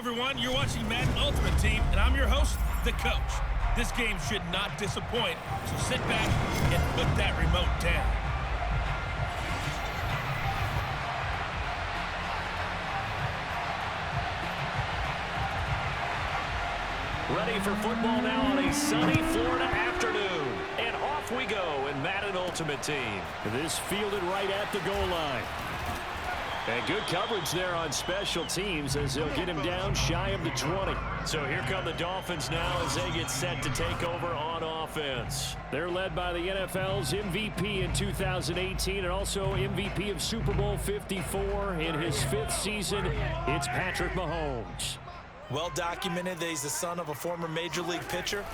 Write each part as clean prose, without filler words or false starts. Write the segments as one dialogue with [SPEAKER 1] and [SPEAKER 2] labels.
[SPEAKER 1] everyone. You're watching Madden Ultimate Team, and I'm your host, the coach. This game should not disappoint, so sit back and put that remote down.
[SPEAKER 2] Ready for football now on a sunny Florida afternoon. And off we go in Madden Ultimate Team. This fielded right at the goal line. And good coverage there on special teams as they'll get him down shy of the 20. So here come the Dolphins now as they get set to take over on offense. They're led by the NFL's MVP in 2018 and also MVP of Super Bowl 54 in his 5th season. It's Patrick Mahomes.
[SPEAKER 3] Well documented that he's the son of a former Major League pitcher,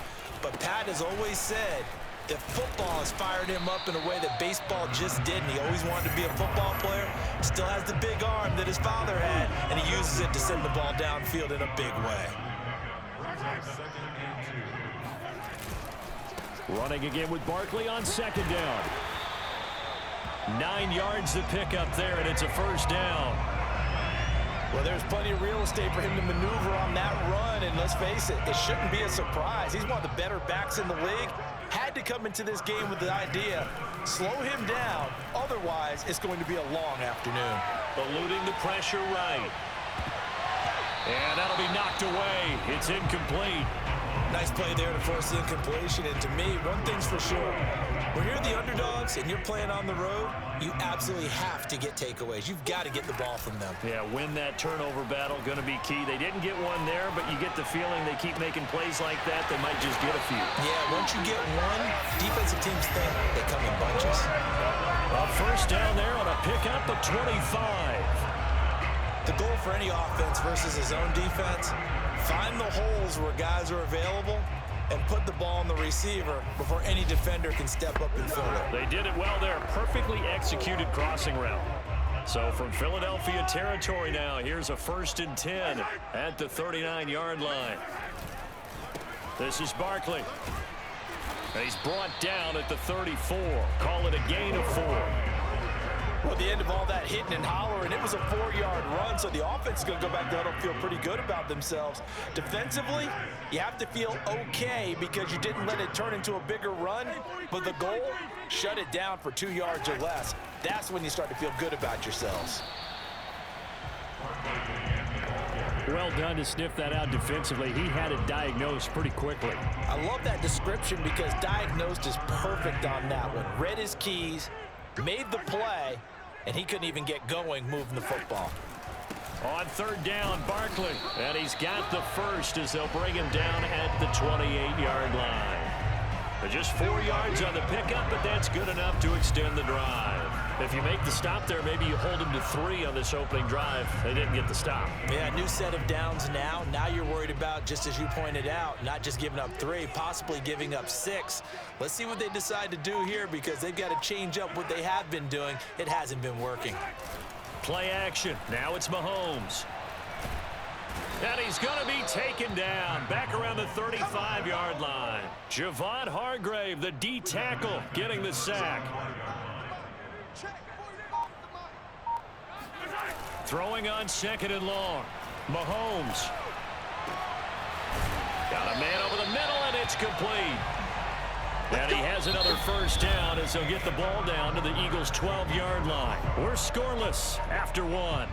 [SPEAKER 3] but Pat has always said if football has fired him up in a way that baseball just didn't, he always wanted to be a football player, still has the big arm that his father had, and he uses it to send the ball downfield in a big way.
[SPEAKER 2] Running again with Barkley on second down. 9 yards to pick up there, and it's a first down.
[SPEAKER 3] Well, there's plenty of real estate for him to maneuver on that run, and let's face it, it shouldn't be a surprise. He's one of the better backs in the league. Had to come into this game with the idea, slow him down, otherwise it's going to be a long afternoon.
[SPEAKER 2] Eluding the pressure right. And that'll be knocked away. It's incomplete.
[SPEAKER 3] Nice play there to force the incompletion, and to me, one thing's for sure. When you're the underdogs and you're playing on the road, you absolutely have to get takeaways. You've got to get the ball from them.
[SPEAKER 2] Yeah, win that turnover battle, going to be key. They didn't get one there, but you get the feeling they keep making plays like that, they might just get a few.
[SPEAKER 3] Yeah, once you get one, defensive teams think they come in bunches.
[SPEAKER 2] A first down there on a pickup of 25.
[SPEAKER 3] The goal for any offense versus his own defense, find the holes where guys are available and put the ball on the receiver before any defender can step up and fill it.
[SPEAKER 2] They did it well there. Perfectly executed crossing route. So from Philadelphia territory now, here's a 1st and 10 at the 39-yard line. This is Barkley. He's brought down at the 34. Call it a gain of 4.
[SPEAKER 3] Well, at the end of all that hitting and hollering, it was a 4-yard run, so the offense is going to go back there and feel pretty good about themselves. Defensively, you have to feel okay because you didn't let it turn into a bigger run, but the goal, shut it down for 2 yards or less. That's when you start to feel good about yourselves.
[SPEAKER 2] Well done to sniff that out defensively. He had it diagnosed pretty quickly.
[SPEAKER 3] I love that description because diagnosed is perfect on that one. Read his keys, made the play, and he couldn't even get going moving the football.
[SPEAKER 2] On 3rd down, Barkley. And he's got the first as they'll bring him down at the 28-yard line. Just 4 yards on the pickup, but that's good enough to extend the drive. If you make the stop there, maybe you hold him to 3 on this opening drive. They didn't get the stop.
[SPEAKER 3] Yeah, new set of downs now. Now you're worried about, just as you pointed out, not just giving up 3, possibly giving up 6. Let's see what they decide to do here because they've got to change up what they have been doing. It hasn't been working.
[SPEAKER 2] Play action. Now it's Mahomes. And he's going to be taken down back around the 35-yard line. Javon Hargrave, the D tackle, getting the sack. Throwing on 2nd and long. Mahomes. Got a man over the middle, and it's complete. And he has another first down as they'll get the ball down to the Eagles' 12-yard line. We're scoreless after 1.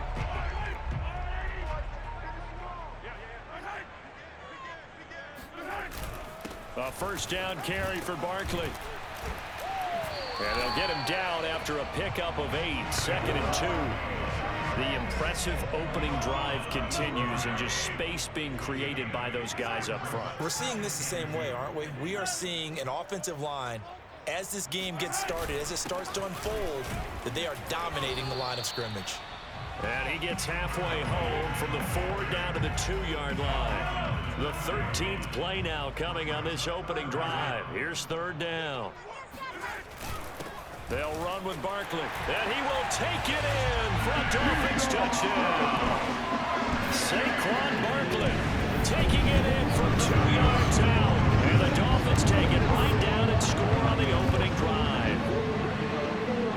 [SPEAKER 2] A first down carry for Barkley. And they'll get him down after a pickup of 8, 2nd and 2. The impressive opening drive continues and just space being created by those guys up front.
[SPEAKER 3] We're seeing this the same way, aren't we? We are seeing an offensive line, as this game gets started, as it starts to unfold, that they are dominating the line of scrimmage.
[SPEAKER 2] And he gets halfway home from the 4 down to the 2-yard line. The 13th play now coming on this opening drive. Here's 3rd down. They'll run with Barkley, and he will take it in for a Dolphins touchdown. Saquon Barkley taking it in from 2 yards out. And the Dolphins take it right down and score on the opening drive.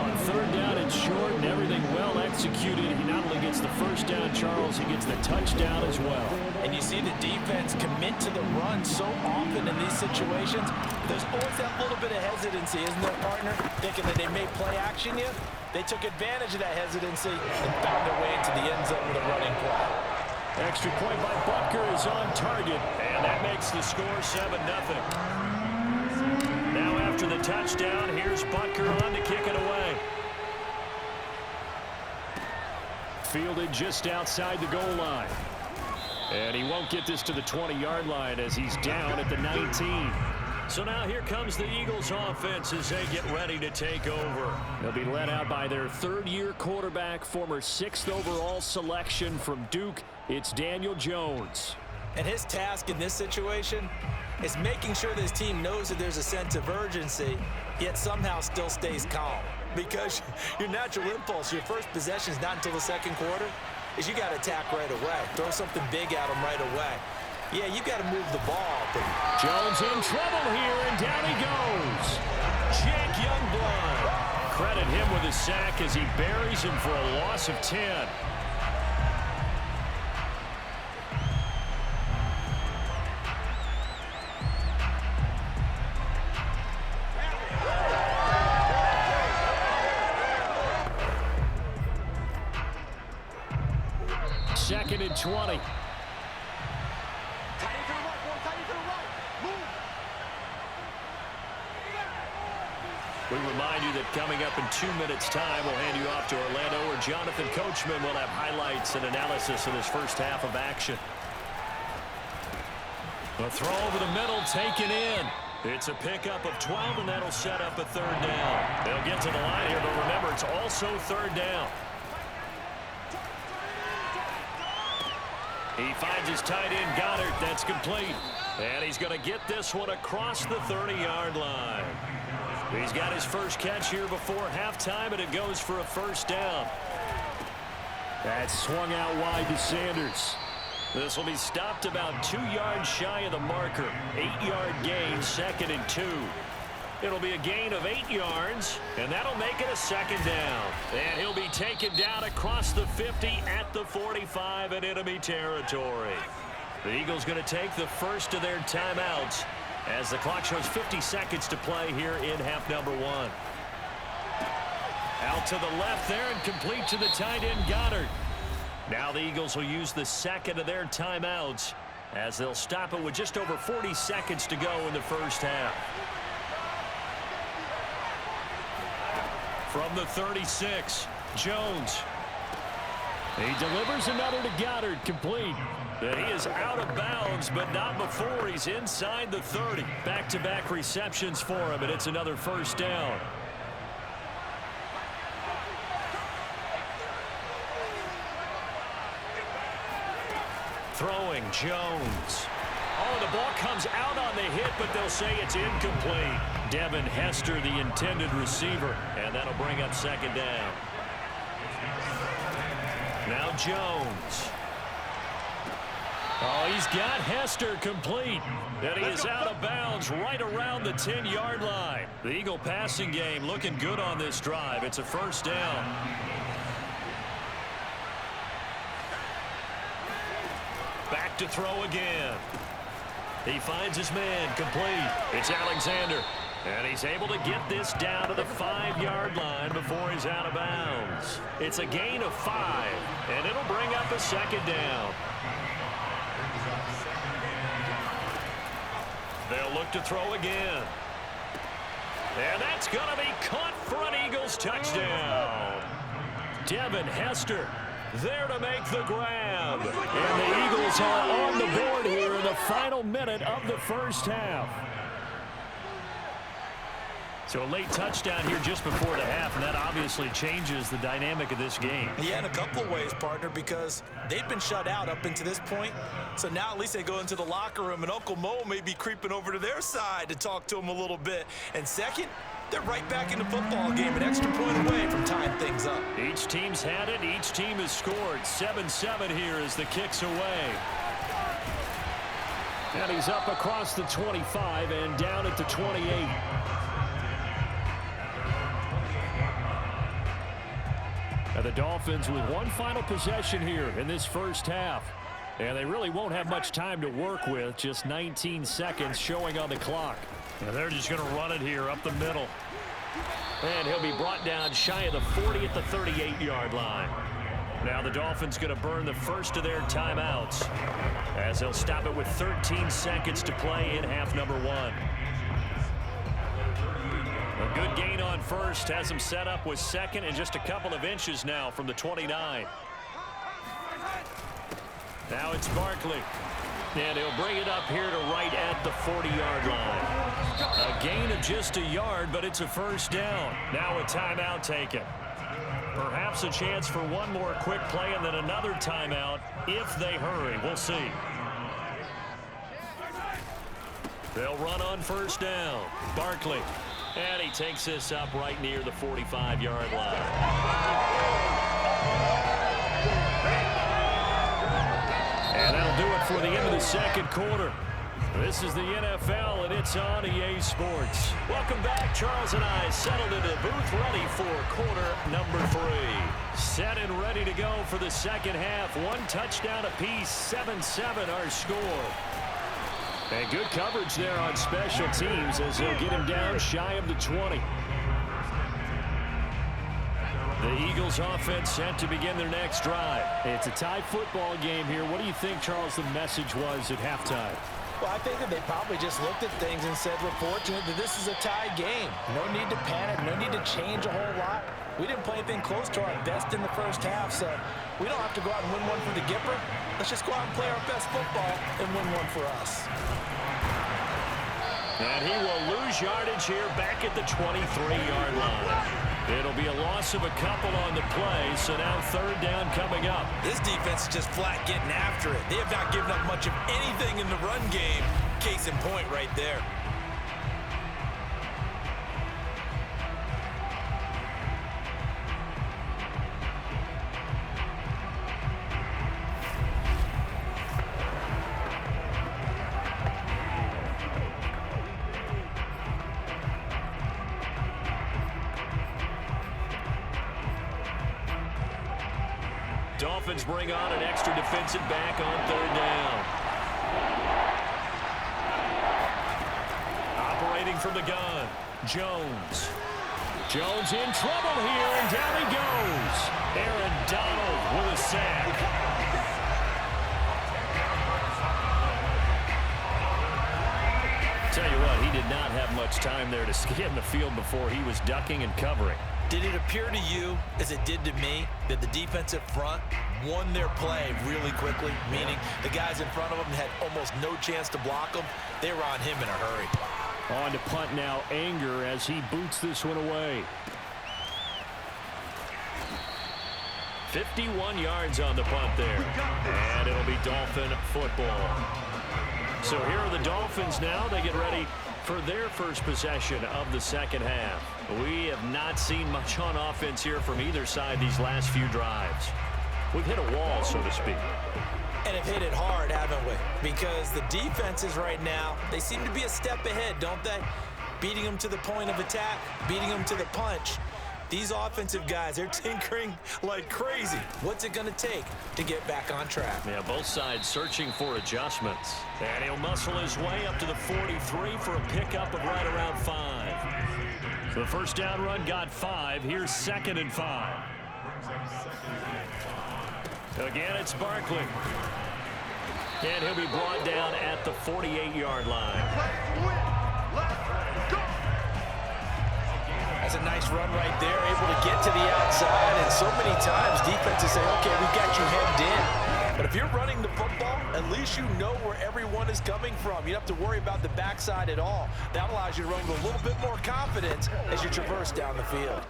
[SPEAKER 2] On 3rd down and short and everything well executed, he not only gets the first down, Charles, he gets the touchdown as well.
[SPEAKER 3] And you see the defense commit to the run so often in these situations. There's always that little bit of hesitancy, isn't there, partner? Thinking that they may play action you. They took advantage of that hesitancy and found their way into the end zone with a running play.
[SPEAKER 2] Extra point by Butker is on target, and that makes the score 7-0. Now after the touchdown, here's Butker on to kick it away. Fielded just outside the goal line. And he won't get this to the 20-yard line as he's down at the 19. So now here comes the Eagles offense as they get ready to take over. They'll be led out by their third-year quarterback, former 6th overall selection from Duke. It's Daniel Jones.
[SPEAKER 3] And his task in this situation is making sure this team knows that there's a sense of urgency, yet somehow still stays calm. Because your natural impulse, your first possession is not until the second quarter, is you got to attack right away. Throw something big at them right away. Yeah, you got to move the ball. But
[SPEAKER 2] Jones in trouble here, and down he goes. Jake Youngblood. Credit him with a sack as he buries him for a loss of 10. Second and 20. We remind you that coming up in 2 minutes' time, we'll hand you off to Orlando, where Jonathan Coachman will have highlights and analysis of this first half of action. A throw over the middle, taken in. It's a pickup of 12, and that'll set up a third down. They'll get to the line here, but remember, it's also third down. He finds his tight end, Goddard. That's complete. And he's going to get this one across the 30-yard line. He's got his first catch here before halftime, and it goes for a first down. That's swung out wide to Sanders. This will be stopped about 2 yards shy of the marker. 8-yard gain, 2nd and 2. It'll be a gain of 8 yards, and that'll make it a second down. And he'll be taken down across the 50 at the 45 in enemy territory. The Eagles going to take the first of their timeouts as the clock shows 50 seconds to play here in half number 1. Out to the left there and complete to the tight end, Goddard. Now the Eagles will use the second of their timeouts as they'll stop it with just over 40 seconds to go in the first half. From the 36, Jones. He delivers another to Goddard, complete. And he is out of bounds, but not before he's inside the 30. Back-to-back receptions for him, and it's another first down. Throwing, Jones. Oh, the ball comes out on the hit, but they'll say it's incomplete. Devin Hester, the intended receiver, and that'll bring up second down. Now Jones. Oh, he's got Hester complete. And he is out of bounds right around the 10-yard line. The Eagle passing game looking good on this drive. It's a first down. Back to throw again. He finds his man, complete. It's Alexander. And he's able to get this down to the 5-yard line before he's out of bounds. It's a gain of 5, and it'll bring up a second down. They'll look to throw again. And that's going to be caught for an Eagles touchdown. Devin Hester there to make the grab. And the Eagles are on the board here in the final minute of the first half. So a late touchdown here just before the half, and that obviously changes the dynamic of this game.
[SPEAKER 3] Yeah, in a couple of ways, partner, because they've been shut out up until this point. So now at least they go into the locker room, and Uncle Mo may be creeping over to their side to talk to them a little bit. And second, they're right back in the football game, an extra point away from tying things up.
[SPEAKER 2] Each team's had it. Each team has scored. 7-7 here as the kick's away. And he's up across the 25 and down at the 28. And the Dolphins with one final possession here in this first half. And they really won't have much time to work with, just 19 seconds showing on the clock. And they're just going to run it here up the middle. And he'll be brought down shy of the 40 at the 38-yard line. Now the Dolphins going to burn the first of their timeouts as they'll stop it with 13 seconds to play in half number 1. A good gain on first has them set up with second and just a couple of inches now from the 29. Now it's Barkley. And he'll bring it up here to right at the 40-yard line. A gain of just a yard, but it's a first down. Now a timeout taken. Perhaps a chance for one more quick play and then another timeout if they hurry. We'll see. They'll run on first down. Barkley. And he takes this up right near the 45-yard line. And that'll do it for the end of the second quarter. This is the NFL, and it's on EA Sports. Welcome back. Charles and I settled into the booth, ready for quarter number 3. Set and ready to go for the second half. One touchdown apiece, 7-7 our score. And good coverage there on special teams as they'll get him down shy of the 20. The Eagles offense set to begin their next drive. It's a tie football game here. What do you think, Charles, the message was at halftime?
[SPEAKER 3] Well, I think that they probably just looked at things and said, we're fortunate that this is a tie game. No need to panic, no need to change a whole lot. We didn't play anything close to our best in the first half, so we don't have to go out and win one for the Gipper. Let's just go out and play our best football and win one for us.
[SPEAKER 2] And he will lose yardage here back at the 23-yard line. It'll be a loss of a couple on the play, so now third down coming up.
[SPEAKER 3] This defense is just flat getting after it. They have not given up much of anything in the run game. Case in point right there.
[SPEAKER 2] Dolphins bring on an extra defensive back on third down. Operating from the gun, Jones. Jones in trouble here, and down he goes. Aaron Donald with a sack. Tell you what, he did not have much time there to scan the field before he was ducking and covering.
[SPEAKER 3] Did it appear to you, as it did to me, that the defensive front won their play really quickly? Meaning the guys in front of them had almost no chance to block them. They were on him in a hurry.
[SPEAKER 2] On to punt now, Anger, as he boots this one away. 51 yards on the punt there. And it'll be Dolphin football. So here are the Dolphins now. They get ready for their first possession of the second half. We have not seen much on offense here from either side these last few drives. We've hit a wall, so to speak.
[SPEAKER 3] And have hit it hard, haven't we? Because the defenses right now, they seem to be a step ahead, don't they? Beating them to the point of attack, beating them to the punch. These offensive guys, they're tinkering like crazy. What's it going to take to get back on track?
[SPEAKER 2] Yeah, both sides searching for adjustments. And he'll muscle his way up to the 43 for a pickup of right around 5. So the first down run got 5. Here's 2nd and 5. Again, it's Barkley. And he'll be brought down at the 48-yard line.
[SPEAKER 3] That's a nice run right there, able to get to the outside. And so many times defenses say, okay, we got you hemmed in. But if you're running the football, at least you know where everyone is coming from. You don't have to worry about the backside at all. That allows you to run with a little bit more confidence as you traverse down the field.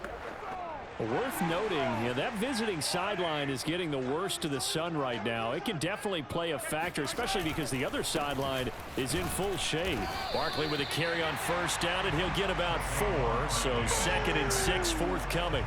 [SPEAKER 2] Worth noting, that visiting sideline is getting the worst of the sun right now. It can definitely play a factor, especially because the other sideline is in full shade. Barkley with a carry on first down, and he'll get about 4, so 2nd and 6 forthcoming.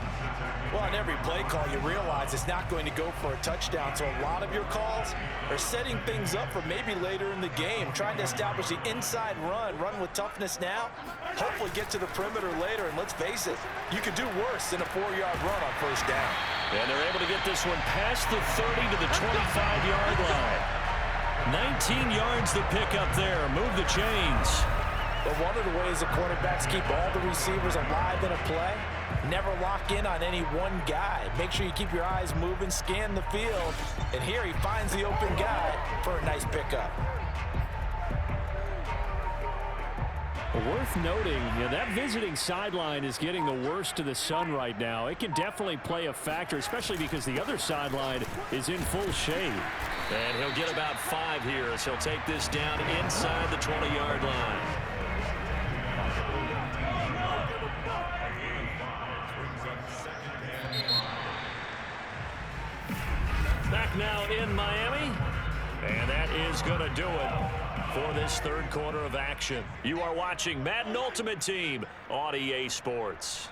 [SPEAKER 3] Well, on every play call, you realize it's not going to go for a touchdown, so a lot of your calls are setting things up for maybe later in the game, trying to establish the inside run with toughness now, hopefully get to the perimeter later, and let's face it, you could do worse than a 4-yard run on first down.
[SPEAKER 2] And they're able to get this one past the 30 to the 25-yard line. 19 yards to pick up there. Move the chains.
[SPEAKER 3] But one of the ways the quarterbacks keep all the receivers alive in a play, never lock in on any one guy. Make sure you keep your eyes moving, scan the field. And here he finds the open guy for a nice pickup.
[SPEAKER 2] Worth noting, that visiting sideline is getting the worst of the sun right now. It can definitely play a factor, especially because the other sideline is in full shade. And he'll get about 5 here as he'll take this down inside the 20-yard line. Back now in Miami. And that is going to do it for this third quarter of action. You are watching Madden Ultimate Team on EA Sports.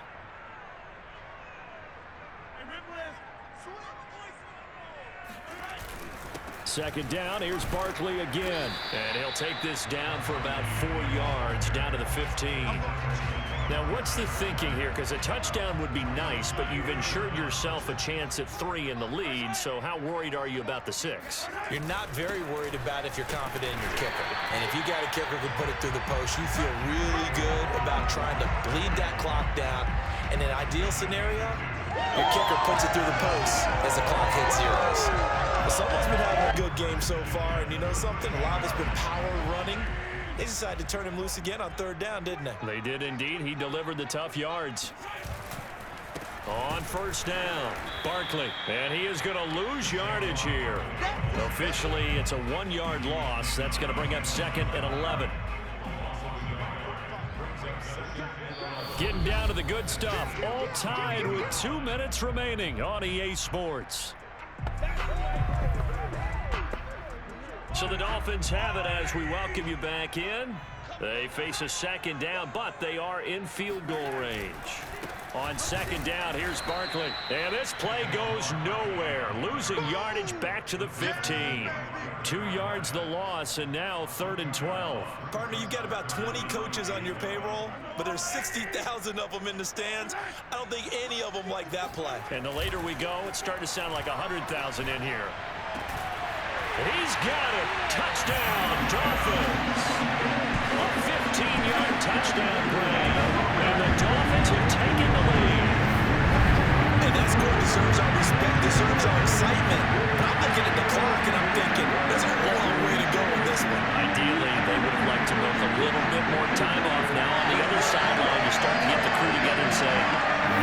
[SPEAKER 2] Second down, here's Barkley again. And he'll take this down for about 4 yards, down to the 15. Now, what's the thinking here? Because a touchdown would be nice, but you've ensured yourself a chance at 3 in the lead, so how worried are you about the 6?
[SPEAKER 3] You're not very worried about if you're confident in your kicker. And if you got a kicker who can put it through the post, you feel really good about trying to bleed that clock down. In an ideal scenario, your kicker puts it through the post as the clock hits zeros. Well, someone's been having a good game so far, and you know something? A lot of it's been power running. They decided to turn him loose again on third down, didn't they?
[SPEAKER 2] They did indeed. He delivered the tough yards. On first down, Barkley. And he is going to lose yardage here. Officially, it's a 1-yard loss. That's going to bring up 2nd and 11. Getting down to the good stuff. All tied with 2 minutes remaining on EA Sports. So the Dolphins have it as we welcome you back in. They face a second down, but they are in field goal range. On second down, here's Barkley. And this play goes nowhere. Losing yardage back to the 15. 2 yards the loss, and now 3rd and 12.
[SPEAKER 3] Partner, you've got about 20 coaches on your payroll, but there's 60,000 of them in the stands. I don't think any of them like that play.
[SPEAKER 2] And the later we go, it's starting to sound like 100,000 in here. He's got it. Touchdown, Dolphins. A 15-yard touchdown play. And the Dolphins have taken the lead.
[SPEAKER 3] And that score deserves our respect, deserves our excitement. But I'm looking at the clock and I'm thinking, there's a long way to go in this one.
[SPEAKER 2] Ideally, they would have liked to milk a little bit more time off now. On the other sideline, you start to get the crew together and say,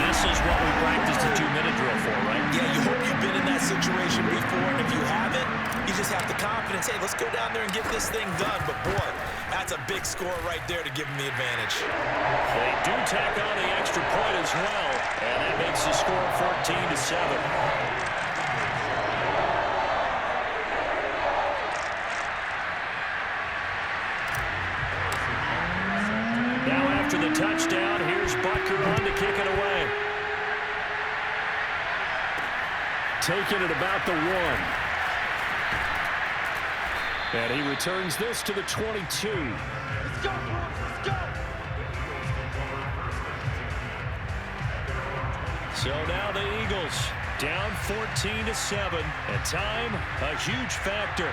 [SPEAKER 2] this is what we practiced a 2-minute drill for, right?
[SPEAKER 3] Yeah, you hope you've been in that situation before, and if you haven't, you just have the confidence, hey, let's go down there and get this thing done. But, boy, that's a big score right there to give them the advantage.
[SPEAKER 2] They do tack on the extra point as well, and that makes the score 14-7. Now after the touchdown, here's Butker on to kick it away. Taking it about the 1. And he returns this to the 22.
[SPEAKER 4] Let's go, let's go.
[SPEAKER 2] So now the Eagles down 14-7. And time, a huge factor.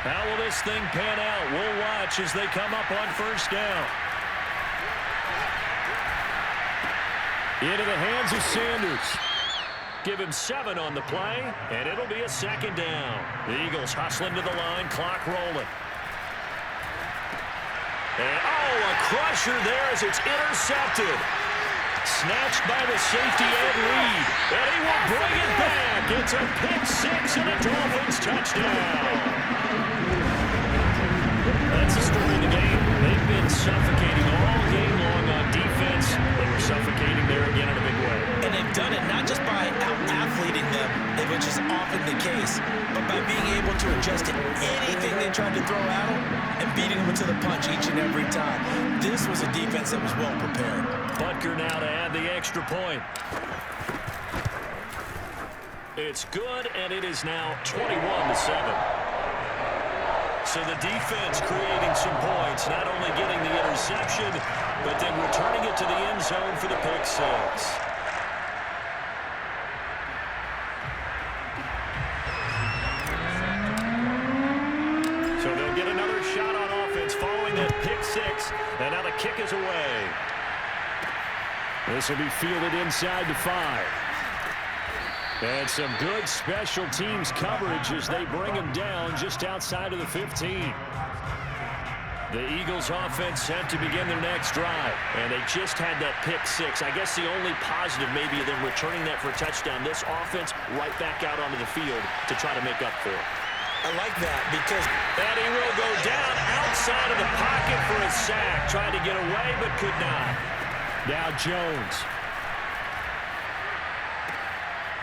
[SPEAKER 2] How will this thing pan out? We'll watch as they come up on first down. Into the hands of Sanders. Give him 7 on the play, and it'll be a second down. The Eagles hustling to the line, clock rolling. And, a crusher there as it's intercepted. Snatched by the safety Ed Reed, and he will bring it back. It's a pick 6 and a Dolphins touchdown. That's the story of the game. They've been suffocating all game long on defense. They were suffocating there again in a big way.
[SPEAKER 3] And they've done it not just by out-athleting them, which is often the case, but by being able to adjust to anything they tried to throw at them and beating them into the punch each and every time. This was a defense that was well prepared.
[SPEAKER 2] Butker now to add the extra point. It's good, and it is now 21-7. So the defense creating some points, not only getting the interception, but then returning it to the end zone for the pick 6. 6, and now the kick is away. This will be fielded inside the 5. And some good special teams coverage as they bring him down just outside of the 15. The Eagles offense set to begin their next drive, and they just had that pick 6. I guess the only positive maybe of them returning that for a touchdown. This offense right back out onto the field to try to make up for it.
[SPEAKER 3] I like that because...
[SPEAKER 2] And he will go down outside of the pocket for a sack. Trying to get away, but could not. Now Jones.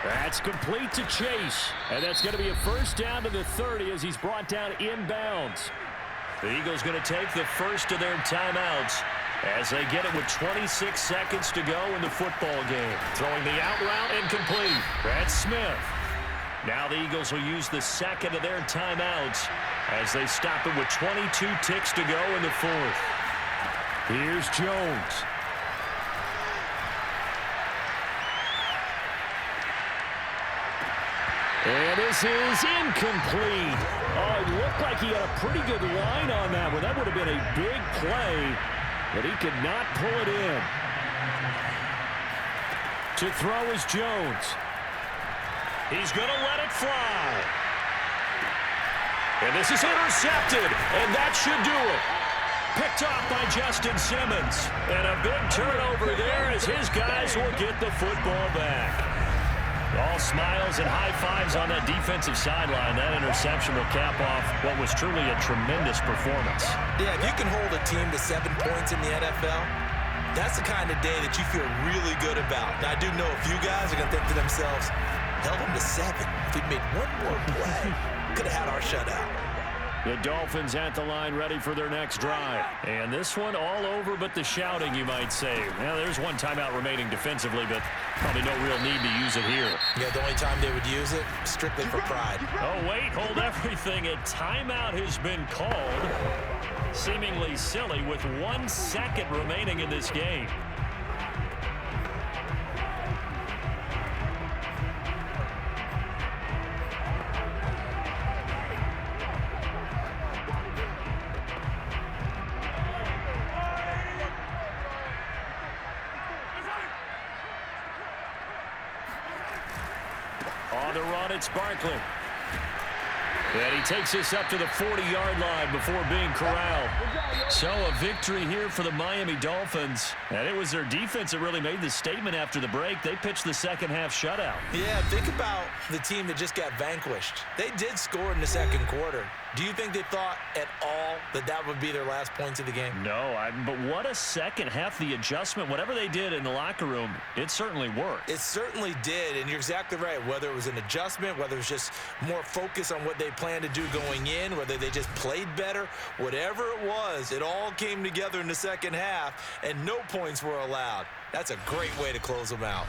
[SPEAKER 2] That's complete to Chase. And that's going to be a first down to the 30 as he's brought down inbounds. The Eagles going to take the first of their timeouts as they get it with 26 seconds to go in the football game. Throwing the out route incomplete. That's Smith. Now the Eagles will use the second of their timeouts as they stop it with 22 ticks to go in the 4th. Here's Jones. And this is incomplete. Oh, it looked like he had a pretty good line on that one. That would have been a big play, but he could not pull it in. To throw is Jones. He's going to let it fly. And this is intercepted, and that should do it. Picked off by Justin Simmons. And a big turnover there as his guys will get the football back. All smiles and high fives on that defensive sideline. That interception will cap off what was truly a tremendous performance.
[SPEAKER 3] Yeah, if you can hold a team to 7 points in the NFL, that's the kind of day that you feel really good about. Now, I do know a few guys are going to think to themselves, held them to 7. If we'd made one more play, could have had our shutout.
[SPEAKER 2] The Dolphins at the line ready for their next drive. And this one all over but the shouting, you might say. Now, there's one timeout remaining defensively, but probably no real need to use it here.
[SPEAKER 3] Yeah, the only time they would use it, strictly for pride.
[SPEAKER 2] Oh, wait, hold everything. A timeout has been called. Seemingly silly with 1 second remaining in this game. On the run, it's Barkley. And he takes us up to the 40-yard line before being corralled. So a victory here for the Miami Dolphins. And it was their defense that really made the statement after the break. They pitched the second-half shutout.
[SPEAKER 3] Yeah, think about the team that just got vanquished. They did score in the second quarter. Do you think they thought at all that that would be their last points of the game?
[SPEAKER 2] No, but what a second half. The adjustment, whatever they did in the locker room, it certainly worked.
[SPEAKER 3] It certainly did, and you're exactly right. Whether it was an adjustment, whether it was just more focus on what they planned to do going in, whether they just played better, whatever it was, it all came together in the second half, and no points were allowed. That's a great way to close them out.